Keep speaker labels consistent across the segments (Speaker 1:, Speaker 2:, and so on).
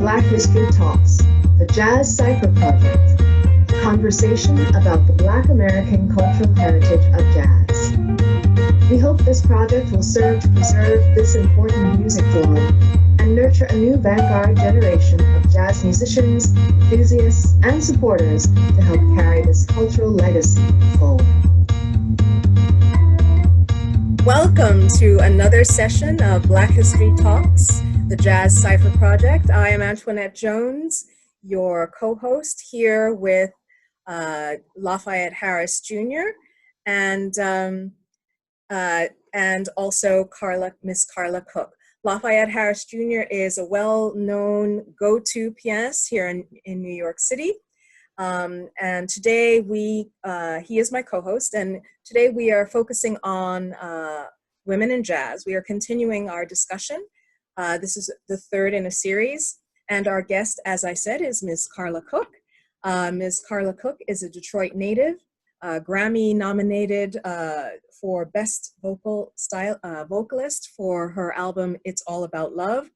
Speaker 1: Black History Talks, the Jazz Cypher Project, a conversation about the Black American cultural heritage of jazz. We hope this project will serve to preserve this important music form and nurture a new vanguard generation of jazz musicians, enthusiasts, and supporters to help carry this cultural legacy forward. Welcome to another session of Black History Talks, the Jazz Cypher Project. I am Antoinette Jones, your co-host here with Lafayette Harris Jr. and also Miss Carla Cook. Lafayette Harris Jr. is a well-known go-to pianist here in New York City. And today he is my co-host, and today we are focusing on women in jazz. We are continuing our discussion. This is the third in a series, and our guest, as I said, is Ms. Carla Cook. Ms. Carla Cook is a Detroit native, Grammy nominated for Best Vocalist for her album It's All About Love.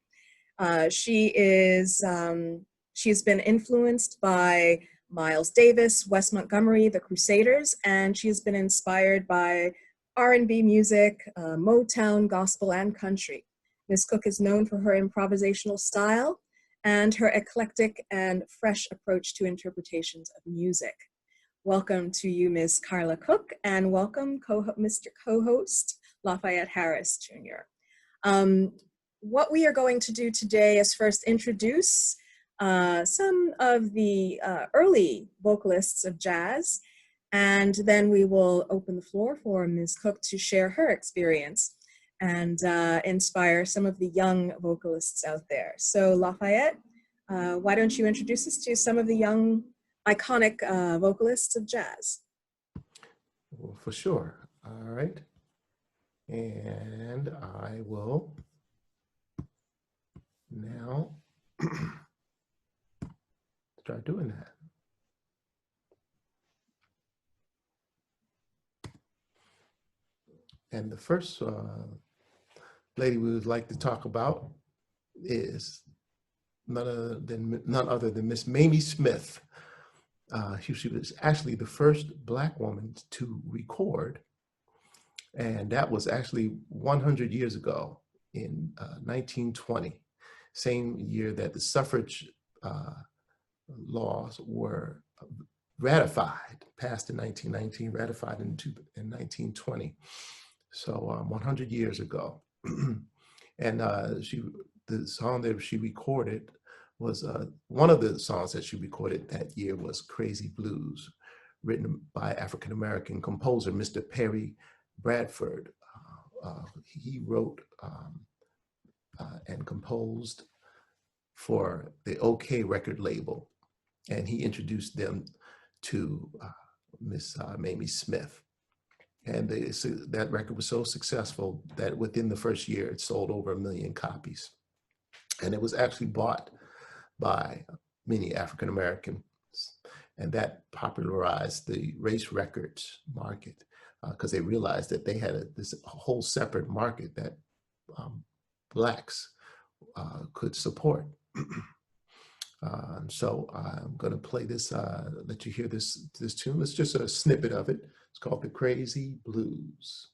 Speaker 1: She's been influenced by Miles Davis, Wes Montgomery, the Crusaders, and she has been inspired by R&B music, Motown, gospel, and country. Ms. Cook is known for her improvisational style and her eclectic and fresh approach to interpretations of music. Welcome to you, Ms. Carla Cook, and welcome, Mr. Co-host Lafayette Harris Jr. What we are going to do today is first introduce some of the early vocalists of jazz, and then we will open the floor for Ms. Cook to share her experience and inspire some of the young vocalists out there. So Lafayette, why don't you introduce us to some of the young iconic vocalists of jazz?
Speaker 2: Well, for sure. All right. And I will now start doing that. And the first lady we would like to talk about is none other than Miss Mamie Smith. She was actually the first Black woman to record, and that was actually 100 years ago in 1920, same year that the suffrage laws were ratified, passed in 1919, ratified in 1920. So 100 years ago. And the song that she recorded was, one of the songs that she recorded that year was Crazy Blues, written by African-American composer, Mr. Perry Bradford. He wrote and composed for the OK record label, and he introduced them to Miss Mamie Smith. And that record was so successful that within the first year, it sold over 1 million copies. And it was actually bought by many African Americans. And that popularized the race records market because they realized that they had this whole separate market that Blacks could support. So I'm going to play this, let you hear this tune. It's just a snippet of it. It's called The Crazy Blues.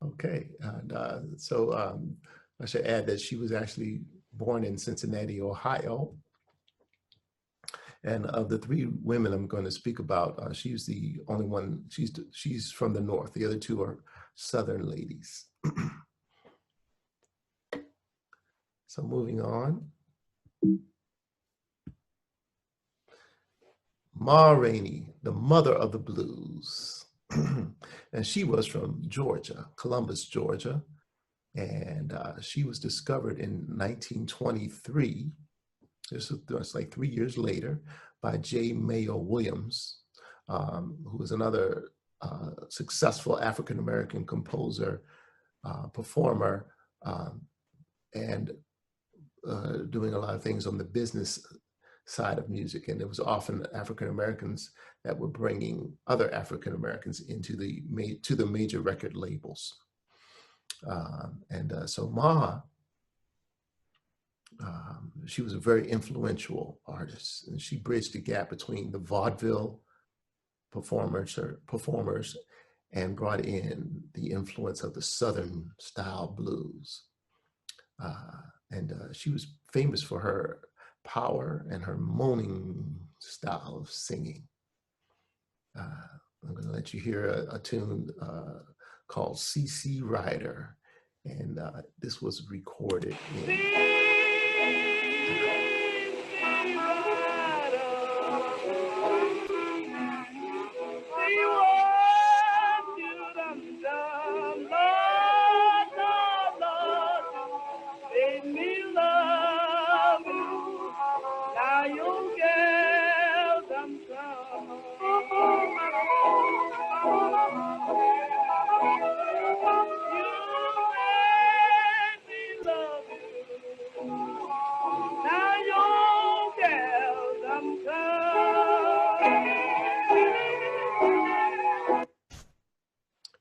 Speaker 2: Okay, and so I should add that she was actually born in Cincinnati, Ohio. And of the three women I'm going to speak about, she's the only one, she's from the North. The other two are Southern ladies. So moving on. Ma Rainey, the mother of the blues. And she was from Georgia, Columbus, Georgia. And she was discovered in 1923. This was like 3 years later by J. Mayo Williams, who was another successful African-American composer, performer, and doing a lot of things on the business side of music. And it was often African-Americans that were bringing other African-Americans into the major record labels. So Ma, she was a very influential artist, and she bridged the gap between the vaudeville performers and brought in the influence of the Southern style blues. She was famous for her power and her moaning style of singing. I'm going to let you hear a tune called C.C. Rider, and this was recorded in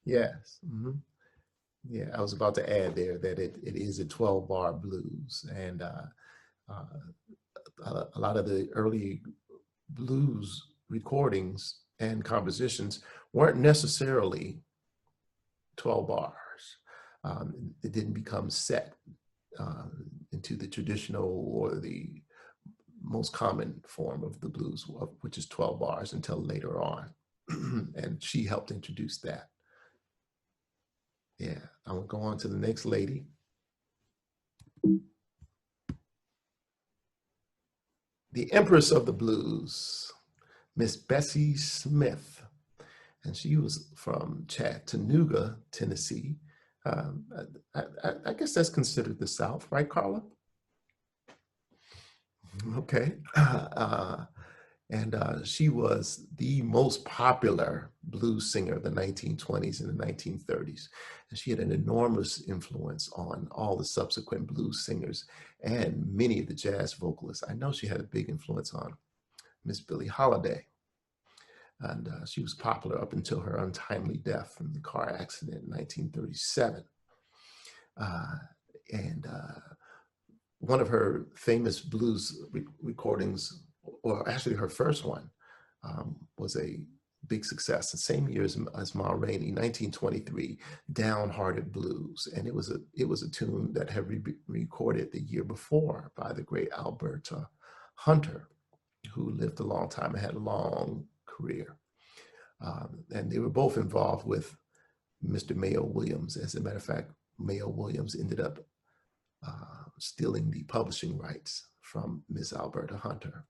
Speaker 2: Yes. Mm-hmm. Yeah, I was about to add there that it is a 12-bar blues, and a lot of the early blues recordings and compositions weren't necessarily 12 bars. It didn't become set into the traditional or the most common form of the blues, which is 12 bars, until later on. And she helped introduce that. Yeah, I will go on to the next lady. The Empress of the Blues, Miss Bessie Smith. And she was from Chattanooga, Tennessee. I guess that's considered the South, right, Carla? Okay. She was the most popular blues singer of the 1920s and the 1930s. And she had an enormous influence on all the subsequent blues singers and many of the jazz vocalists. I know she had a big influence on Miss Billie Holiday. And she was popular up until her untimely death in the car accident in 1937. One of her famous blues recordings, or actually her first one, was a big success. The same year as Ma Rainey, 1923, Downhearted Blues. And it was a tune that had been recorded the year before by the great Alberta Hunter, who lived a long time and had a long career. And they were both involved with Mr. Mayo Williams. As a matter of fact, Mayo Williams ended up stealing the publishing rights from Miss Alberta Hunter.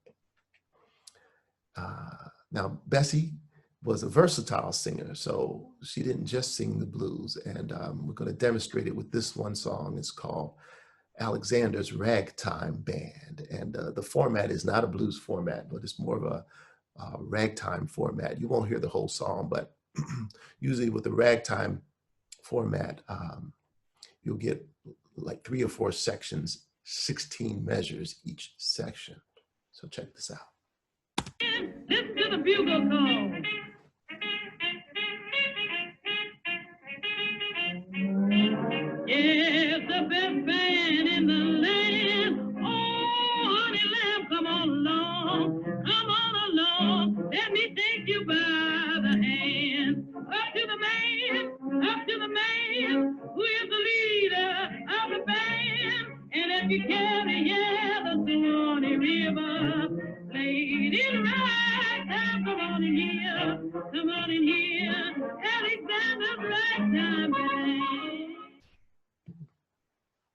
Speaker 2: Now, Bessie was a versatile singer, so she didn't just sing the blues, and we're going to demonstrate it with this one song. It's called Alexander's Ragtime Band, and the format is not a blues format, but it's more of a ragtime format. You won't hear the whole song, but usually with the ragtime format, you'll get like 3 or 4 sections, 16 measures each section. So check this out.
Speaker 3: Listen to the bugle call. Yes, the best band in the land. Oh, honey lamb, come on along. Come on along. Let me take you by the hand. Up to the man who is the leader of the band. And if you carry, yeah, the Swanee River. Played in ragtime, come on in here, Alexander's Ragtime Band.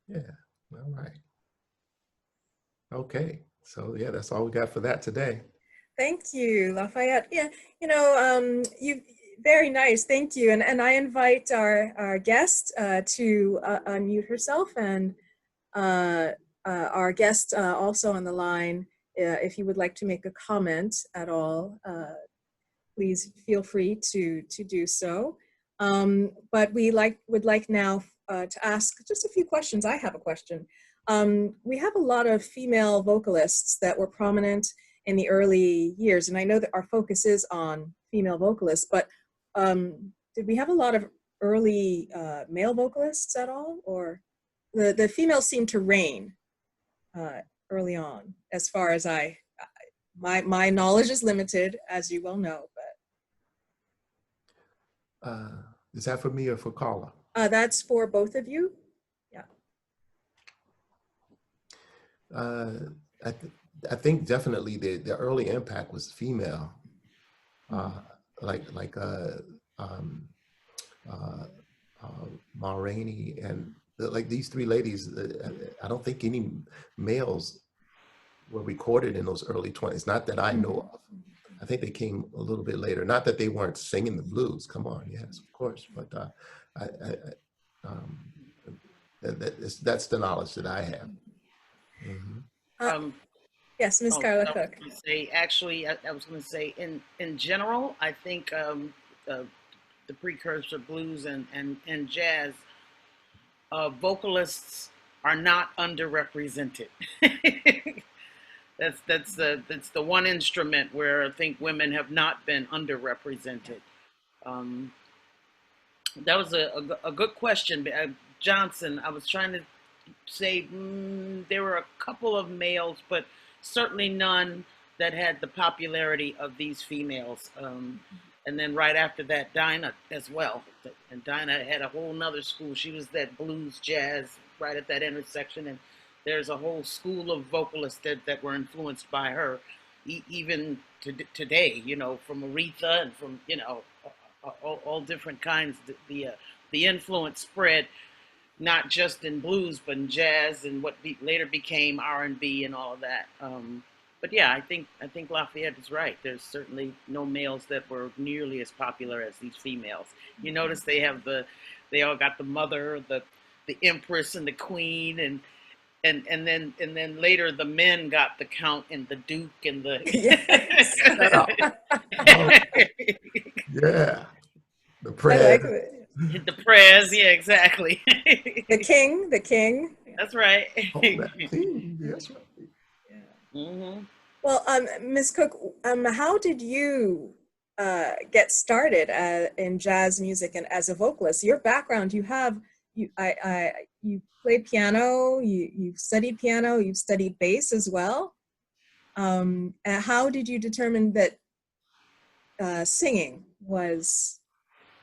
Speaker 2: Yeah, all right. Okay, so yeah, that's all we got for that today.
Speaker 1: Thank you, Lafayette. Yeah, you very nice. Thank you. And I invite our guest to unmute herself, and our guest also on the line, if you would like to make a comment at all, please feel free to do so. But would like now to ask just a few questions. I have a question. We have a lot of female vocalists that were prominent in the early years, and I know that our focus is on female vocalists, but did we have a lot of early male vocalists at all, or the females seem to reign early on, as far as my knowledge is limited, as you well know, but.
Speaker 2: Is that for me or for Carla?
Speaker 1: That's for both of you. Yeah.
Speaker 2: I think definitely the early impact was female, like Ma Rainey and like these three ladies. I don't think any males were recorded in those early 20s. Not that I know of. I think they came a little bit later. Not that they weren't singing the blues. Come on, yes, of course. But that's the knowledge that I have. Mm-hmm.
Speaker 1: Yes, Ms. Carla Cook.
Speaker 4: I was going to say, in general, I think the precursor blues and jazz vocalists are not underrepresented. That's the one instrument where I think women have not been underrepresented. That was a good question, Johnson. I was trying to say there were a couple of males, but certainly none that had the popularity of these females. And then right after that, Dinah as well. And Dinah had a whole nother school. She was that blues jazz right at that intersection. And there's a whole school of vocalists that were influenced by her, even today, from Aretha and from, all different kinds. The influence spread not just in blues, but in jazz and what later became R&B and all of that. But yeah, I think Lafayette is right. There's certainly no males that were nearly as popular as these females. You notice they all got the mother, the empress, and the queen, and then later the men got the count and the duke and the
Speaker 2: yeah, the prez.
Speaker 4: The prez, yeah, exactly.
Speaker 1: The king.
Speaker 4: That's right.
Speaker 2: Oh, that king. That's right.
Speaker 4: Mm-hmm.
Speaker 1: Well, Ms. Cook, how did you get started in jazz music and as a vocalist? Your background, you played piano, you've studied piano, you've studied bass as well. How did you determine that singing was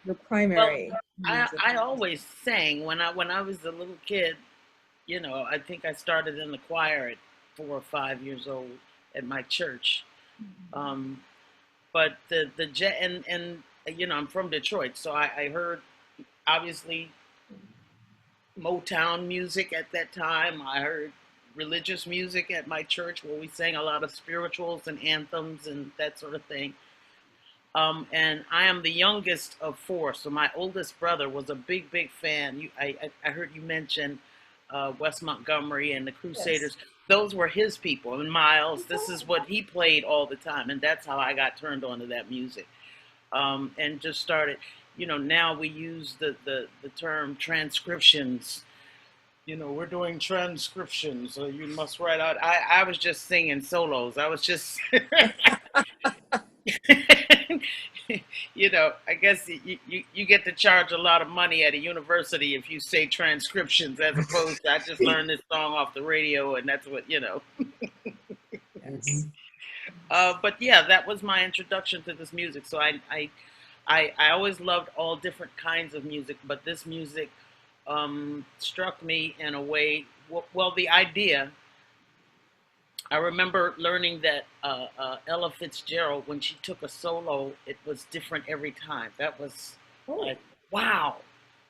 Speaker 1: the primary?
Speaker 4: Well, I always sang when I was a little kid. I think I started in the choir at 4 or 5 years old at my church. But I'm from Detroit, so I heard obviously Motown music at that time. I heard religious music at my church where we sang a lot of spirituals and anthems and that sort of thing. And I am the youngest of 4, so my oldest brother was a big fan. I heard you mention Wes Montgomery and the Crusaders. Yes. Those were his people. And Miles, this is what he played all the time, and that's how I got turned on to that music. And just started, now we use the term transcriptions. We're doing transcriptions, so you must write out. I was just singing solos. I was just, I guess you get to charge a lot of money at a university if you say transcriptions, as opposed to I just learned this song off the radio and that's what, Yes. But yeah, that was my introduction to this music. So I always loved all different kinds of music, but this music struck me in a way. Well, the idea. I remember learning that Ella Fitzgerald, when she took a solo, it was different every time. That was like, wow.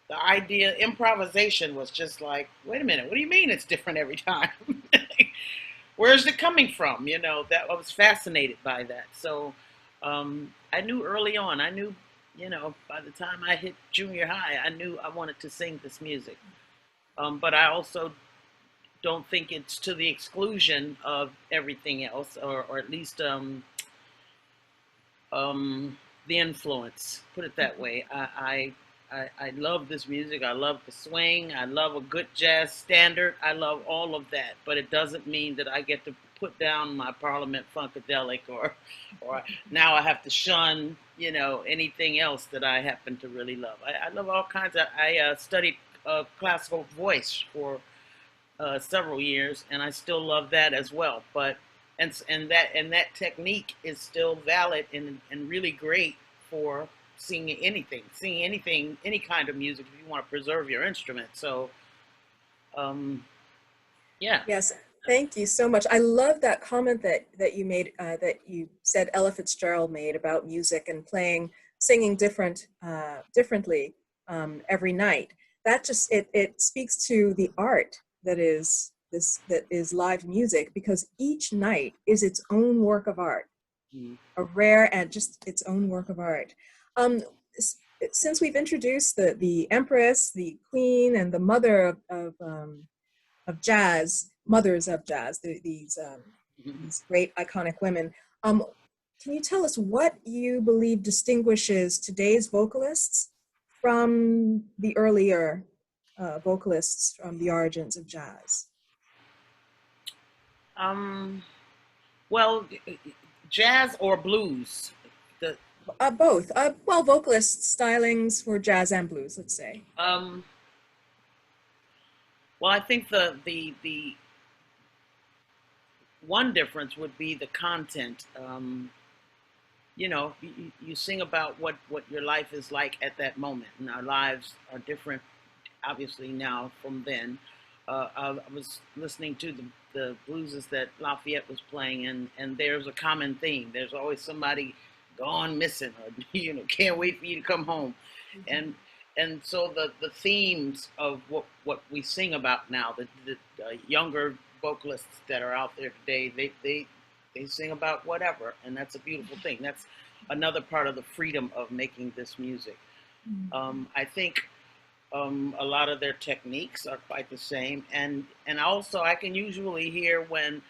Speaker 4: The idea, improvisation was just like, wait a minute, what do you mean it's different every time? where's it coming from? You know, that I was fascinated by that. So I knew early on, I knew, you know, by the time I hit junior high, I knew I wanted to sing this music. But I also don't think it's to the exclusion of everything else, or at least the influence. Put it that way. I love this music. I love the swing. I love a good jazz standard. I love all of that. But it doesn't mean that I get to put down my Parliament Funkadelic, or now I have to shun, you know, anything else that I happen to really love. I love all kinds of. I studied classical voice for several years, and I still love that as well. But and that technique is still valid and really great for singing anything, any kind of music if you want to preserve your instrument. So, yeah.
Speaker 1: Yes, thank you so much. I love that comment that you made, that you said Ella Fitzgerald made about music and singing differently every night. That just it speaks to the art that is live music, because each night is its own work of art, a rare and just its own work of art. Since we've introduced the Empress, the Queen, and the mother of jazz, mothers of jazz, these great iconic women, can you tell us what you believe distinguishes today's vocalists from the earlier vocalists from the origins of jazz?
Speaker 4: Well, jazz or blues?
Speaker 1: Both. Well, vocalist stylings for jazz and blues, let's say.
Speaker 4: Well, I think the one difference would be the content. You know, you sing about what your life is like at that moment, and our lives are different, obviously, now from then. I was listening to the blueses that Lafayette was playing, and there's a common theme. There's always somebody gone missing, or, you know, can't wait for you to come home. And so the themes of what we sing about now, the younger vocalists that are out there today, they sing about whatever, and that's a beautiful thing. That's another part of the freedom of making this music. I think a lot of their techniques are quite the same, and also I can usually hear when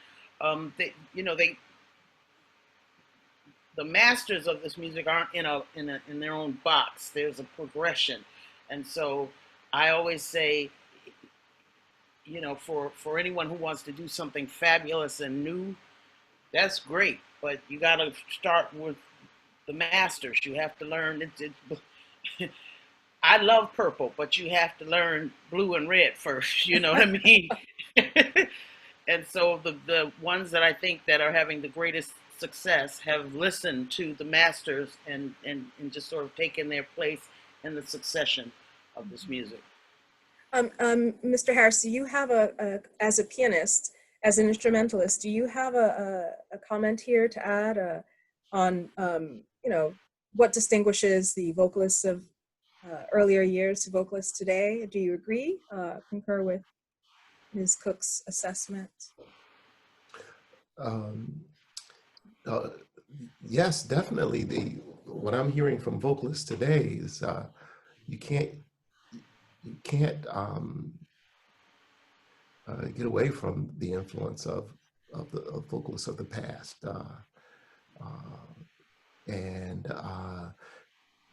Speaker 4: the masters of this music aren't in their own box. There's a progression, and so I always say, you know, for anyone who wants to do something fabulous and new, that's great, but you got to start with the masters. You have to learn. I love purple, but you have to learn blue and red first. You know what I mean? And so the ones that I think that are having the greatest success have listened to the masters and just sort of taken their place in the succession of this music.
Speaker 1: Mr. Harris, do you have as a pianist, as an instrumentalist, do you have a comment here to add on you know, what distinguishes the vocalists of earlier years to vocalists today? Do you agree, concur with Ms. Cook's assessment?
Speaker 2: Yes, definitely. What I'm hearing from vocalists today is you can't get away from the influence of vocalists of the past, and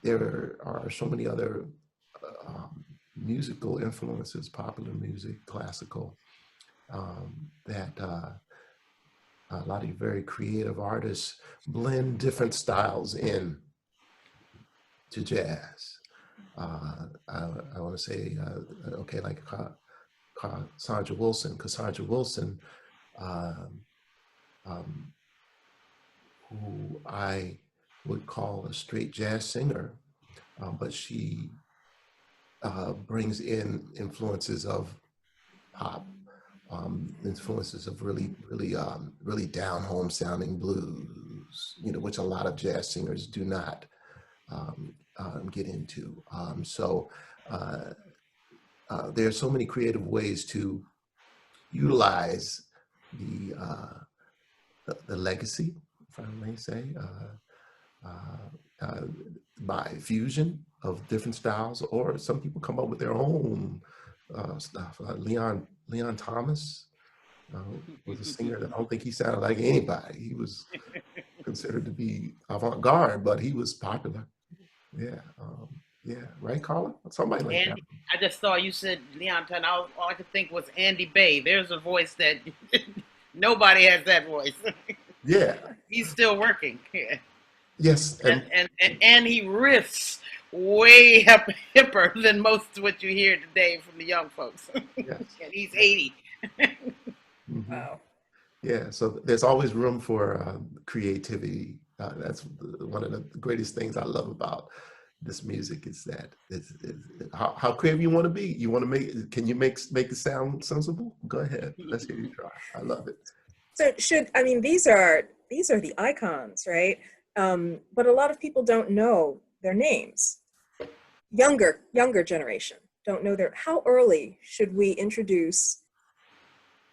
Speaker 2: there are so many other musical influences, popular music, classical, that a lot of very creative artists blend different styles in to jazz. I want to say, okay, like Cassandra Wilson, who I would call a straight jazz singer, but she brings in influences of pop, influences of really down home sounding blues, you know, which a lot of jazz singers do not get into. So there are so many creative ways to utilize the legacy, if I may say, by fusion of different styles, or some people come up with their own stuff. Leon Thomas was a singer that I don't think he sounded like anybody. He was considered to be avant-garde, but he was popular. Yeah, yeah, right, Carla? Somebody like
Speaker 4: Andy, I just thought you said Leon Thomas. All I could think was Andy Bay. There's a voice that nobody has that voice.
Speaker 2: that. Yeah.
Speaker 4: He's still working. Yeah.
Speaker 2: Yes.
Speaker 4: And he riffs way hipper than most of what you hear today from the young folks.
Speaker 2: Yes.
Speaker 4: And he's 80.
Speaker 2: Mm-hmm.
Speaker 1: Wow.
Speaker 2: Yeah, so there's always room for creativity. That's one of the greatest things I love about this music is that it's how creative you want to be. You want to can you make it sound sensible? Go ahead. Let's hear you try. I love it.
Speaker 1: So these are the icons, right? But a lot of people don't know their names. Younger generation don't know how early should we introduce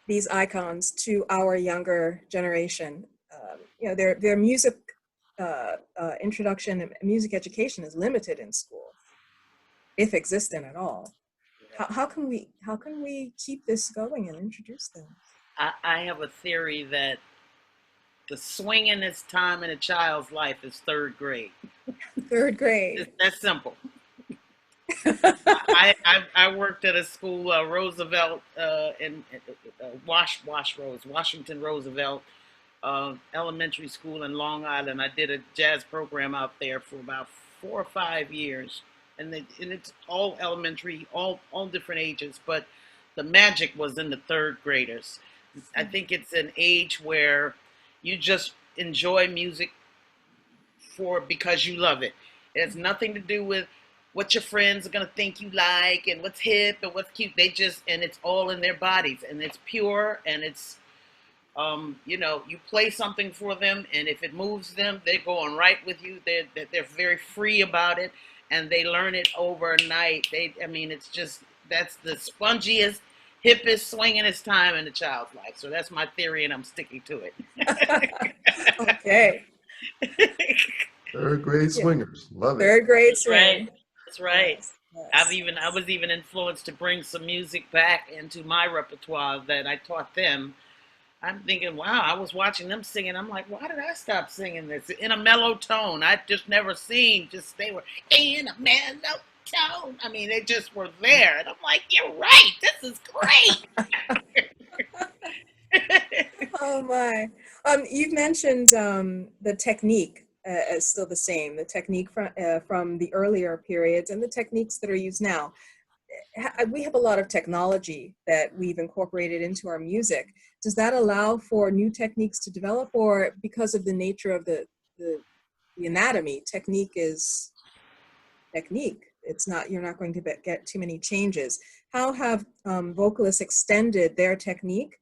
Speaker 1: these icons to our younger generation? Their music introduction and music education is limited in school, if existent at all. How can we keep this going and introduce them?
Speaker 4: I have a theory that the swingingest time in a child's life is third grade.
Speaker 1: Third grade.
Speaker 4: That's simple. I worked at a school, Roosevelt, in Washington Roosevelt Elementary School in Long Island. I did a jazz program out there for about 4 or 5 years, and it's all elementary, all different ages. But the magic was in the third graders. I think it's an age where you just enjoy music because you love it. It has nothing to do with what your friends are gonna think you like and what's hip and what's cute. And it's all in their bodies, and it's pure, and it's you play something for them, and if it moves them, they're going right with you. They're very free about it, and they learn it overnight. That's the spongiest, hippest, swingingest time in a child's life. So that's my theory, and I'm sticking to it.
Speaker 1: Okay.
Speaker 2: Third grade swingers, love it.
Speaker 1: Third grade swing.
Speaker 4: That's right.
Speaker 1: Yes.
Speaker 4: I was even influenced to bring some music back into my repertoire that I taught them. I'm thinking, wow, I was watching them singing. I'm like, why did I stop singing this in a mellow tone? I just never seen. They were in a mellow tone. I mean, they just were there, and I'm like, you're right. This is great.
Speaker 1: Oh my. You've mentioned the technique is still the same, the technique from the earlier periods and the techniques that are used now. We have a lot of technology that we've incorporated into our music. Does that allow for new techniques to develop, or because of the nature of the anatomy, technique is technique? You're not going to get too many changes. How have vocalists extended their technique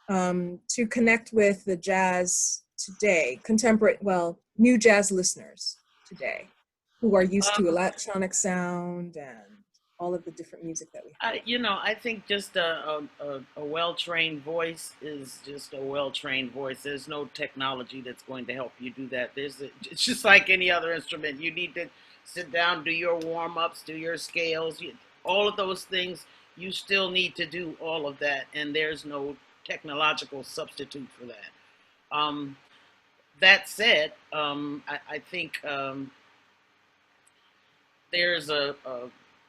Speaker 1: to connect with the jazz today, new jazz listeners today, who are used to electronic sound and all of the different music that we have?
Speaker 4: I think just a well-trained voice is just a well-trained voice. There's no technology that's going to help you do that. It's just like any other instrument. You need to sit down, do your warm-ups, do your scales, all of those things. You still need to do all of that, and there's no technological substitute for that. That said, I think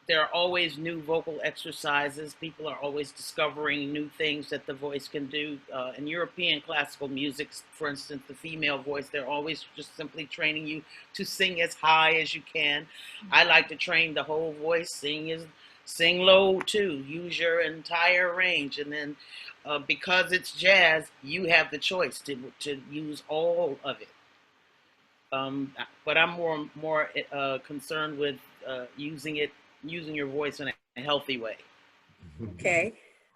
Speaker 4: there are always new vocal exercises. People are always discovering new things that the voice can do. In European classical music, for instance, the female voice, they're always just simply training you to sing as high as you can. I like to train the whole voice, sing low too, use your entire range. And then because it's jazz, you have the choice to use all of it. But I'm more concerned with using your voice in a healthy way.
Speaker 1: Okay,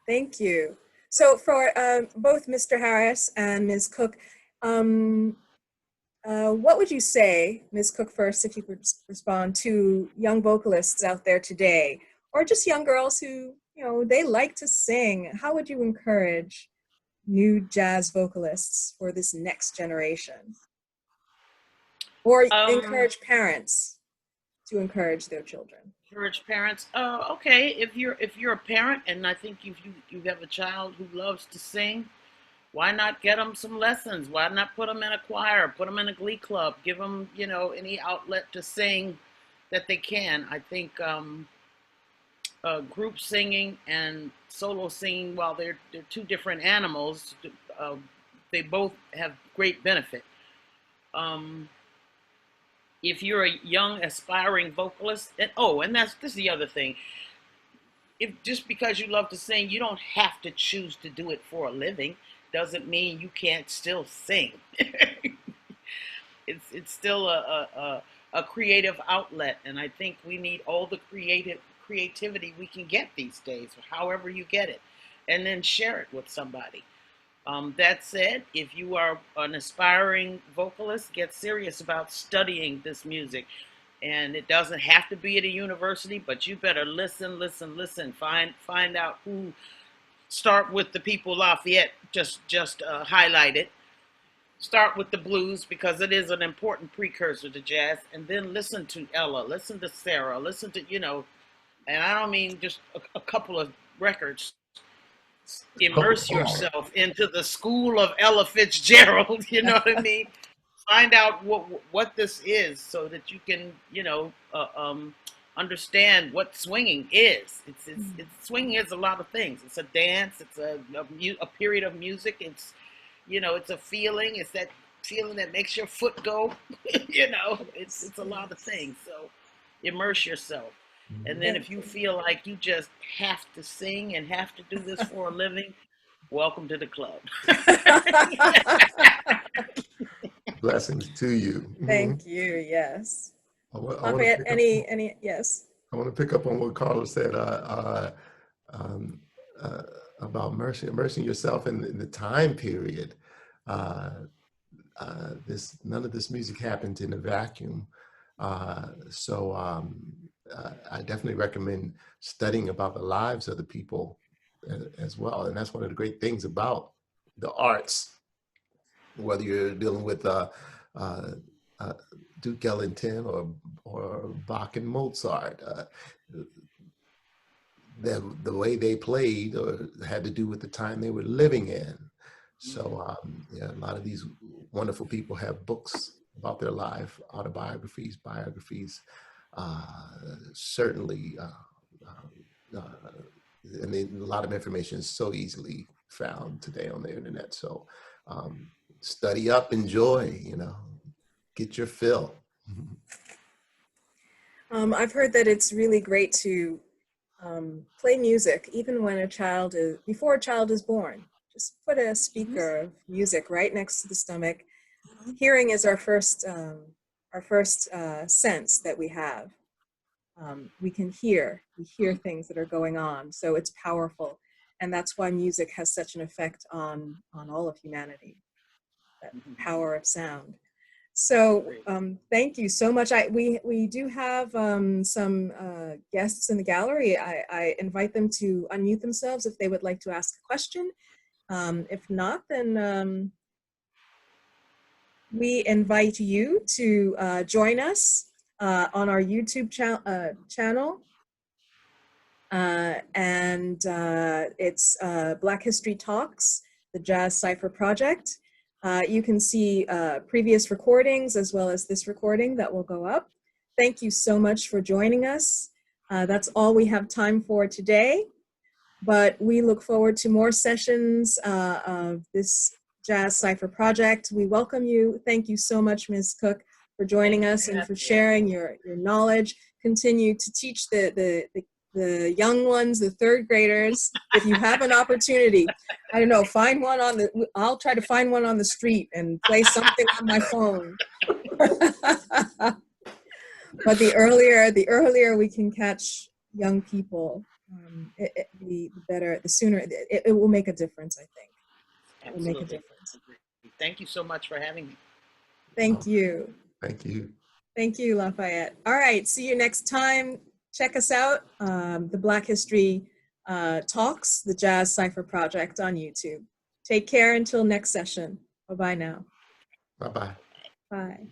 Speaker 1: thank you. So for both Mr. Harris and Ms. Cook, what would you say, Ms. Cook first, if you could respond, to young vocalists out there today, or just young girls who, they like to sing? How would you encourage new jazz vocalists for this next generation? Or encourage parents to encourage their children?
Speaker 4: Encourage parents. Okay. If you're a parent, and I think if you have a child who loves to sing, why not get them some lessons? Why not put them in a choir? Put them in a glee club. Give them, any outlet to sing that they can. I think group singing and solo singing, while they're two different animals, they both have great benefit. If you're a young aspiring vocalist, and this is the other thing. If just because you love to sing, you don't have to choose to do it for a living. Doesn't mean you can't still sing. It's still a creative outlet, and I think we need all the creativity we can get these days, however you get it, and then share it with somebody. That said, if you are an aspiring vocalist, get serious about studying this music. And it doesn't have to be at a university, but you better listen. Find out who. Start with the people Lafayette just highlighted. Start with the blues, because it is an important precursor to jazz, and then listen to Ella, listen to Sarah, listen to, and I don't mean just a couple of records. Immerse yourself into the school of Ella Fitzgerald, you know what I mean? Find out what this is, so that you can, understand what swinging is. Swinging is a lot of things. It's a dance. It's a period of music. It's, it's a feeling. It's that feeling that makes your foot go. It's a lot of things. So immerse yourself. And then if you feel like you just have to sing and have to do this for a living, welcome to the club.
Speaker 2: Blessings to you.
Speaker 1: Thank you. Yes.
Speaker 2: Lafayette,
Speaker 1: yes.
Speaker 2: I want to pick up on what Carla said about immersing yourself in the time period. None of this music happened in a vacuum. So I definitely recommend studying about the lives of the people as well. And that's one of the great things about the arts, whether you're dealing with Duke Ellington or Bach and Mozart. The way they played had to do with the time they were living in. So a lot of these wonderful people have books about their life, autobiographies, biographies, certainly, and a lot of information is so easily found today on the internet. So study up, enjoy, get your fill.
Speaker 1: I've heard that it's really great to play music even before a child is born. Just put a speaker of music right next to the stomach. Hearing is our first sense that we have. We can hear things that are going on, so it's powerful, and that's why music has such an effect on all of humanity. That power of sound. So thank you so much. We do have some guests in the gallery. I invite them to unmute themselves if they would like to ask a question. If not, then we invite you to join us on our YouTube channel. And it's Black History Talks, the Jazz Cypher Project. You can see previous recordings as well as this recording that will go up. Thank you so much for joining us. That's all we have time for today, but we look forward to more sessions of this Jazz Cypher Project. We welcome you. Thank you so much, Ms. Cook, for joining us and for sharing your knowledge. Continue to teach the young ones, the third graders. If you have an opportunity, I don't know, find one I'll try to find one on the street and play something on my phone. But the earlier we can catch young people, the better, the sooner, it will make a difference, I think. It will make a difference.
Speaker 4: Thank you so much for having me.
Speaker 1: Thank you.
Speaker 2: Thank you.
Speaker 1: Thank you, Lafayette. All right, see you next time. Check us out, the Black History Talks, the Jazz Cypher Project on YouTube. Take care until next session. Bye-bye now.
Speaker 2: Bye-bye.
Speaker 1: Bye.